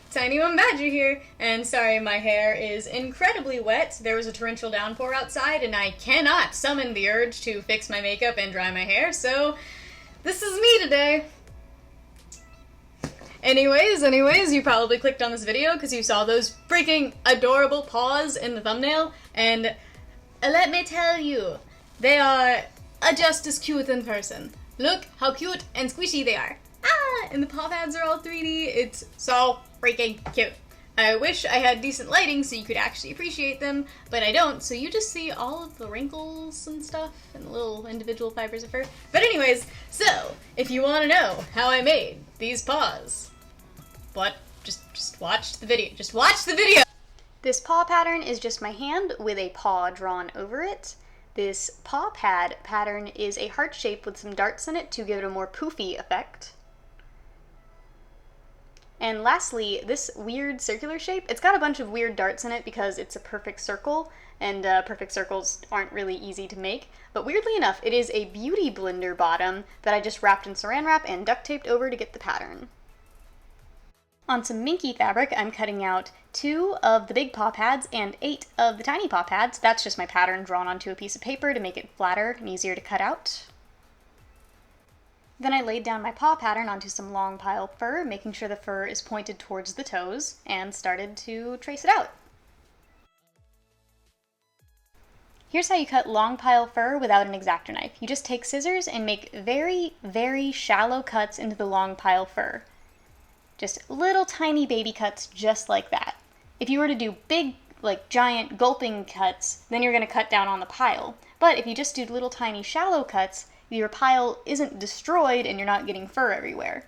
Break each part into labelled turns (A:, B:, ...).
A: Tiny One Badger here, and sorry my hair is incredibly wet. There was a torrential downpour outside, and I cannot summon the urge to fix my makeup and dry my hair, so this is me today. Anyways, you probably clicked on this video because you saw those freaking adorable paws in the thumbnail, and let me tell you, they are just as cute in person. Look how cute and squishy they are. And the paw pads are all 3D. It's so freaking cute. I wish I had decent lighting so you could actually appreciate them, but I don't, so you just see all of the wrinkles and stuff and the little individual fibers of fur. But anyways, so, if you want to know how I made these paws, just watch the video. Just watch the video!
B: This paw pattern is just my hand with a paw drawn over it. This paw pad pattern is a heart shape with some darts in it to give it a more poofy effect. And lastly, this weird circular shape, it's got a bunch of weird darts in it because it's a perfect circle, and perfect circles aren't really easy to make. But weirdly enough, it is a beauty blender bottom that I just wrapped in saran wrap and duct taped over to get the pattern. On some Minky fabric, I'm cutting out 2 of the big paw pads and 8 of the tiny paw pads. That's just my pattern drawn onto a piece of paper to make it flatter and easier to cut out. Then I laid down my paw pattern onto some long pile fur, making sure the fur is pointed towards the toes, and started to trace it out. Here's how you cut long pile fur without an X-Acto knife. You just take scissors and make very, very shallow cuts into the long pile fur. Just little tiny baby cuts just like that. If you were to do big, like giant gulping cuts, then you're going to cut down on the pile. But if you just do little tiny shallow cuts, your pile isn't destroyed and you're not getting fur everywhere.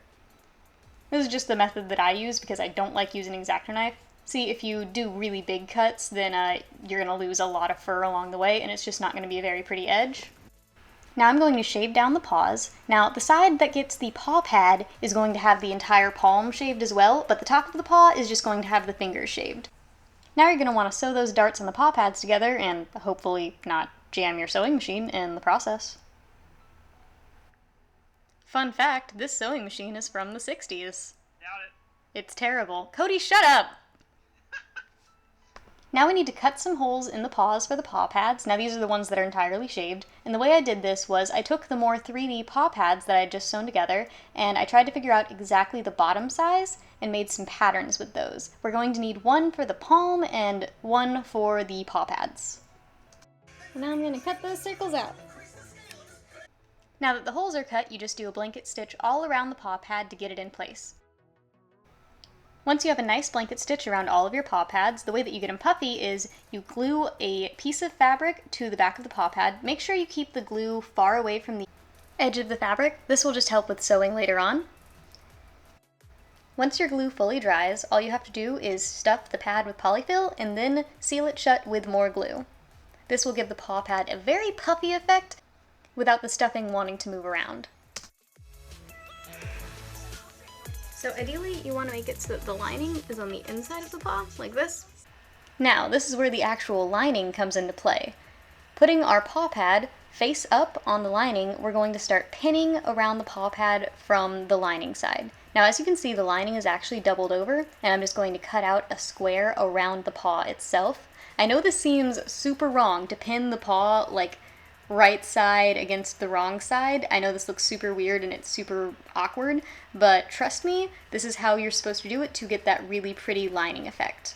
B: This is just the method that I use because I don't like using an X-Acto knife. See, if you do really big cuts, then you're going to lose a lot of fur along the way, and it's just not going to be a very pretty edge. Now I'm going to shave down the paws. Now the side that gets the paw pad is going to have the entire palm shaved as well, but the top of the paw is just going to have the fingers shaved. Now you're going to want to sew those darts and the paw pads together and hopefully not jam your sewing machine in the process. Fun fact, this sewing machine is from the 60s.
C: Doubt it.
B: It's terrible. Cody, shut up! Now we need to cut some holes in the paws for the paw pads. Now these are the ones that are entirely shaved. And the way I did this was I took the more 3D paw pads that I had just sewn together and I tried to figure out exactly the bottom size and made some patterns with those. We're going to need one for the palm and one for the paw pads. Now I'm going to cut those circles out. Now that the holes are cut, you just do a blanket stitch all around the paw pad to get it in place. Once you have a nice blanket stitch around all of your paw pads, the way that you get them puffy is you glue a piece of fabric to the back of the paw pad. Make sure you keep the glue far away from the edge of the fabric. This will just help with sewing later on. Once your glue fully dries, all you have to do is stuff the pad with polyfill and then seal it shut with more glue. This will give the paw pad a very puffy effect without the stuffing wanting to move around. So ideally you want to make it so that the lining is on the inside of the paw, like this. Now, this is where the actual lining comes into play. Putting our paw pad face up on the lining, we're going to start pinning around the paw pad from the lining side. Now, as you can see, the lining is actually doubled over, and I'm just going to cut out a square around the paw itself. I know this seems super wrong to pin the paw like right side against the wrong side. I know this looks super weird and it's super awkward, but trust me, this is how you're supposed to do it to get that really pretty lining effect.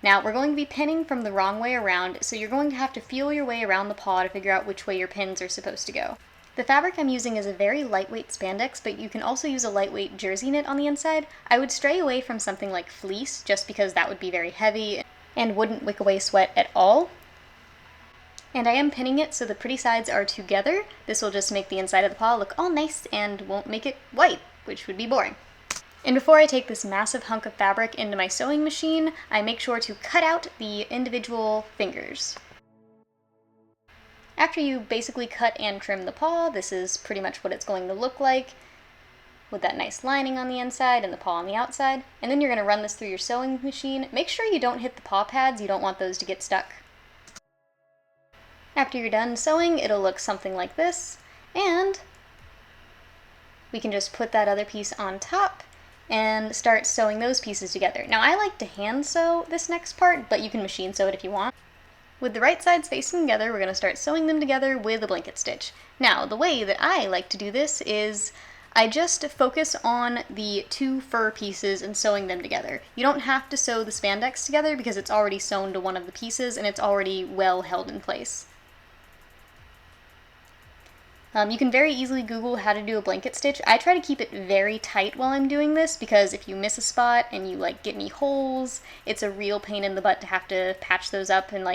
B: Now, we're going to be pinning from the wrong way around, so you're going to have to feel your way around the paw to figure out which way your pins are supposed to go. The fabric I'm using is a very lightweight spandex, but you can also use a lightweight jersey knit on the inside. I would stray away from something like fleece, just because that would be very heavy and wouldn't wick away sweat at all. And I am pinning it so the pretty sides are together. This will just make the inside of the paw look all nice and won't make it white, which would be boring. And before I take this massive hunk of fabric into my sewing machine, I make sure to cut out the individual fingers. After you basically cut and trim the paw, this is pretty much what it's going to look like, with that nice lining on the inside and the paw on the outside. And then you're going to run this through your sewing machine. Make sure you don't hit the paw pads, you don't want those to get stuck. After you're done sewing, it'll look something like this, and we can just put that other piece on top and start sewing those pieces together. Now I like to hand sew this next part, but you can machine sew it if you want. With the right sides facing together, we're going to start sewing them together with a blanket stitch. Now, the way that I like to do this is I just focus on the two fur pieces and sewing them together. You don't have to sew the spandex together because it's already sewn to one of the pieces and it's already well held in place. You can very easily Google how to do a blanket stitch. I try to keep it very tight while I'm doing this because if you miss a spot and you get any holes, it's a real pain in the butt to have to patch those up and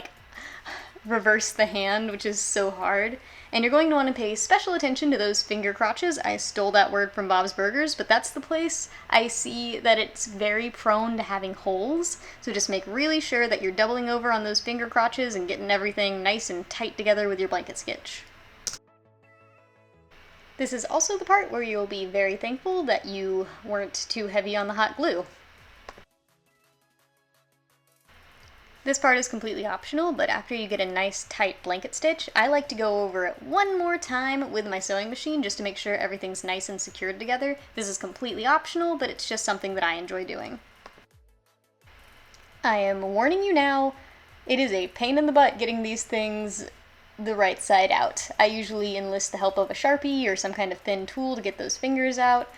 B: reverse the hand, which is so hard. And you're going to want to pay special attention to those finger crotches. I stole that word from Bob's Burgers, but that's the place I see that it's very prone to having holes. So just make really sure that you're doubling over on those finger crotches and getting everything nice and tight together with your blanket stitch. This is also the part where you'll be very thankful that you weren't too heavy on the hot glue. This part is completely optional, but after you get a nice tight blanket stitch, I like to go over it one more time with my sewing machine just to make sure everything's nice and secured together. This is completely optional, but it's just something that I enjoy doing. I am warning you now, it is a pain in the butt getting these things the right side out. I usually enlist the help of a Sharpie or some kind of thin tool to get those fingers out,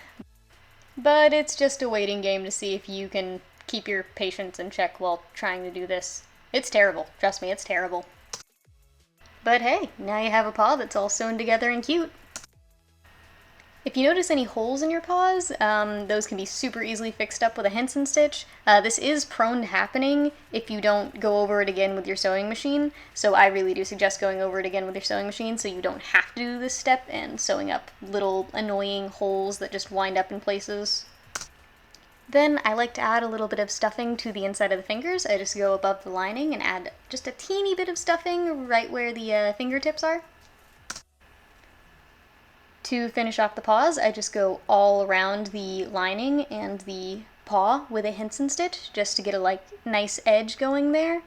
B: but it's just a waiting game to see if you can keep your patience in check while trying to do this. It's terrible. Trust me, it's terrible. But hey, now you have a paw that's all sewn together and cute. If you notice any holes in your paws, those can be super easily fixed up with a Henson Stitch. This is prone to happening if you don't go over it again with your sewing machine, so I really do suggest going over it again with your sewing machine so you don't have to do this step and sewing up little annoying holes that just wind up in places. Then I like to add a little bit of stuffing to the inside of the fingers. I just go above the lining and add just a teeny bit of stuffing right where the fingertips are. To finish off the paws, I just go all around the lining and the paw with a Henson stitch just to get a nice edge going there.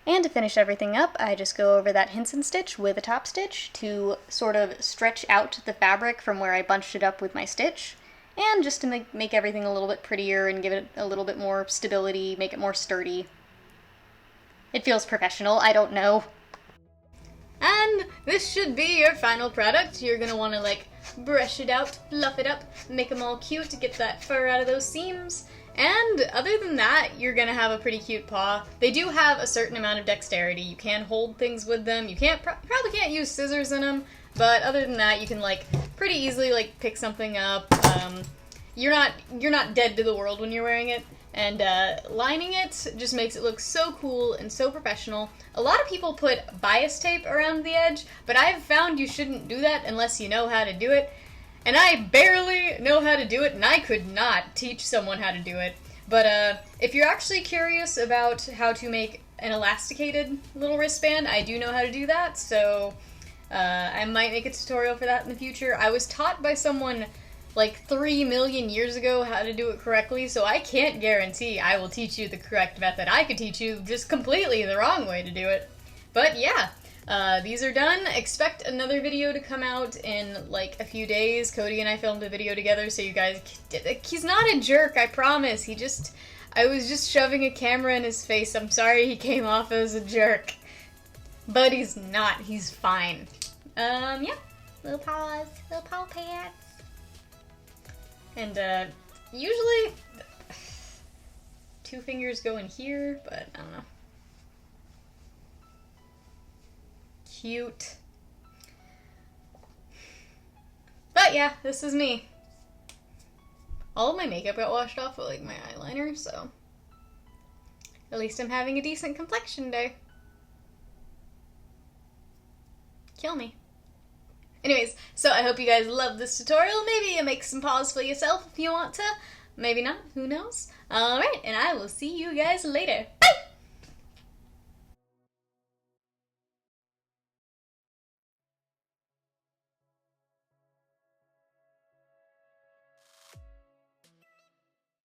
B: And to finish everything up, I just go over that Henson stitch with a top stitch to sort of stretch out the fabric from where I bunched it up with my stitch. And just to make everything a little bit prettier and give it a little bit more stability, make it more sturdy. It feels professional, I don't know.
A: And this should be your final product. You're gonna want to brush it out, fluff it up, make them all cute to get that fur out of those seams. And other than that, you're gonna have a pretty cute paw. They do have a certain amount of dexterity. You can hold things with them. You probably can't use scissors in them, but other than that, you can pretty easily pick something up. You're not dead to the world when you're wearing it. And lining it just makes it look so cool and so professional. A lot of people put bias tape around the edge, but I've found you shouldn't do that unless you know how to do it. And I barely know how to do it, and I could not teach someone how to do it. But if you're actually curious about how to make an elasticated little wristband, I do know how to do that, so I might make a tutorial for that in the future. I was taught by someone 3 million years ago how to do it correctly, so I can't guarantee I will teach you the correct method. I could teach you just completely the wrong way to do it. But yeah, these are done. Expect another video to come out in a few days. Cody and I filmed a video together, so you guys... He's not a jerk, I promise. I was just shoving a camera in his face. I'm sorry he came off as a jerk. But he's not. He's fine. Yeah. Little paws. Little paw pants. And, usually, 2 fingers go in here, but I don't know. Cute. But yeah, this is me. All of my makeup got washed off with, my eyeliner, so at least I'm having a decent complexion day. Kill me. Anyways, so I hope you guys love this tutorial. Maybe you make some paws for yourself if you want to. Maybe not. Who knows? Alright, and I will see you guys later.